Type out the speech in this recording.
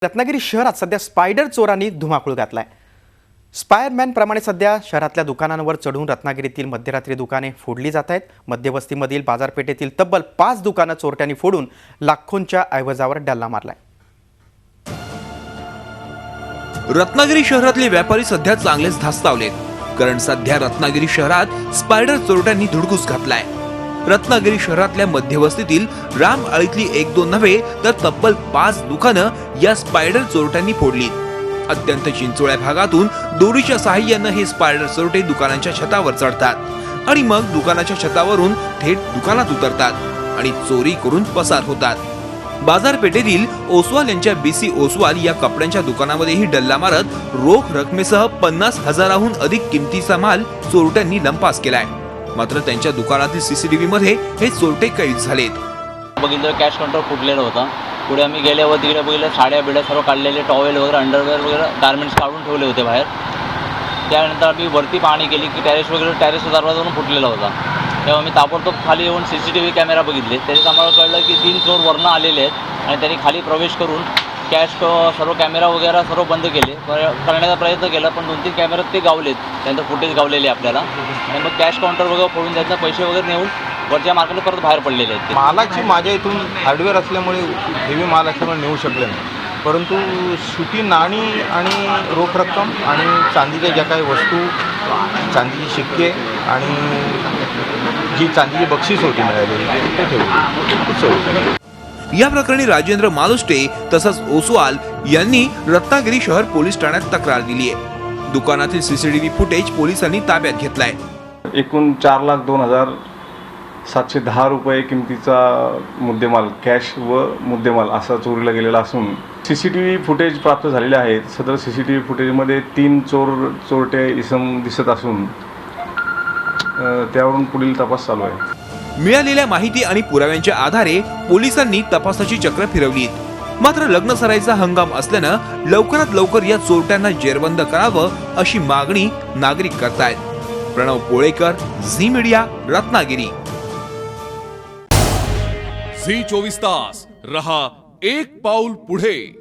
रत्नागिरी शहरात सध्या स्पायडर चोरांनी धुमाकूळ घातलाय। स्पायरमॅन प्रमाणे सध्या शहरातल्या दुकानांवर चढून रत्नागिरीतील मध्यरात्री दुकाने फोडली जात आहेत। मध्यवस्तीमधील बाजारपेठेतील तब्बल 5 दुकानं चोरट्यांनी फोडून लाखोंच्या ऐवजावर डल्ला मारलाय। रत्नागिरी शहरातले व्यापारी सध्या चांगलेच धास्तावलेत, कारण सध्या रत्नागिरी शहरात स्पायडर चोरट्यांनी धुडगूस घातलाय। रत्नागिरी शहरातल्या मध्यवस्तीतील राम आळीतली 1-2 नव्हे तर तब्बल 5 दुकानं या स्पायडर चोरट्यांनी फोडलीत। अत्यंत चिंचोळ्या भागातून दोरीच्या साहाय्याने हे स्पायडर चोरटे दुकानांच्या छतावर चढतात आणि मग दुकानाच्या छतावरून थेट दुकानात उतरतात आणि चोरी करून पसार होतात। बाजारपेठेतील ओसवाल यांच्या बीसी ओसवाल या कपड्यांच्या दुकानामध्येही डल्ला मारत रोख रकमेसह 50,000हून अधिक किमतीचा माल चोरट्यांनी लंपास केलाय। मात्र त्यांच्या दुकानातील सीसीटीव्ही मध्ये हे चोरटे कैद झालेत। बघितलं कॅश काउंटर फुटलेला होता। पुढे आम्ही गेल्यावर तिकडे बघितलं साड्या बिड्या सर्व काढलेले, टॉवेल वगैरे, अंडरवेअर वगैरे, गार्मेंट्स काढून ठेवले होते बाहेर। त्यानंतर आम्ही वरती पाहणी केली की टेरेस दरवाजावरून फुटलेला होता। तेव्हा आम्ही ताबडतोब खाली येऊन सीसीटीव्ही कॅमेरा बघितले। त्याच्यात आम्हाला कळलं की 3 चोर वरनं आलेले आहेत आणि त्यांनी खाली प्रवेश करून कॅश सर्व कॅमेरा वगैरे सर्व बंद केले करण्याचा प्रयत्न केला, पण 2-3 कॅमेऱ्यात ते गावलेत, त्यांचं फुटेज गावलेले आपल्याला। आणि मग कॅश काउंटर वगैरे फोडून त्यातनं पैसे वगैरे नेऊन वरच्या मार्केटला परत बाहेर पडलेले आहेत। मालाची माझ्या इथून हार्डवेअर असल्यामुळे हेवी माल असल्यामुळे नेऊ शकले नाही, परंतु सुटी नाणी आणि रोख रक्कम आणि चांदीच्या ज्या काही वस्तू, चांदीची शिक्के आणि जी चांदीची बक्षीस होती मिळालेली ते ठेवली। या प्रकरणी राजेंद्र मालुष्टे तसंच ओसवाल यांनी रत्नागिरी शहर पोलीस ठाण्यात तक्रार दिली आहे। दुकानातील सीसीटीव्ही फुटेज पोलिसांनी ताब्यात घेतलाय। एकूण 4,02,710 रुपये किमतीचा मुद्देमाल, कॅश व मुद्देमाल असा चोरीला गेलेला असून सीसीटीव्ही फुटेज प्राप्त झालेले आहेत। सदर सीसीटीव्ही फुटेजमध्ये 3 चोरटे इसम दिसत असून त्यावरून पुढील तपास चालू आहे। मिळालेल्या माहिती आणि पुराव्यांच्या आधारे पोलिसांनी तपासाची चक्र फिरवलीत। मात्र लग्न सराईचा हंगाम असल्यानं लवकरात लवकर या चोरट्यांना जेरबंद करावं अशी मागणी नागरिक करतायत। प्रणव पोळेकर, झी मीडिया, रत्नागिरी। झी 24 तास रहा एक पाऊल पुढे।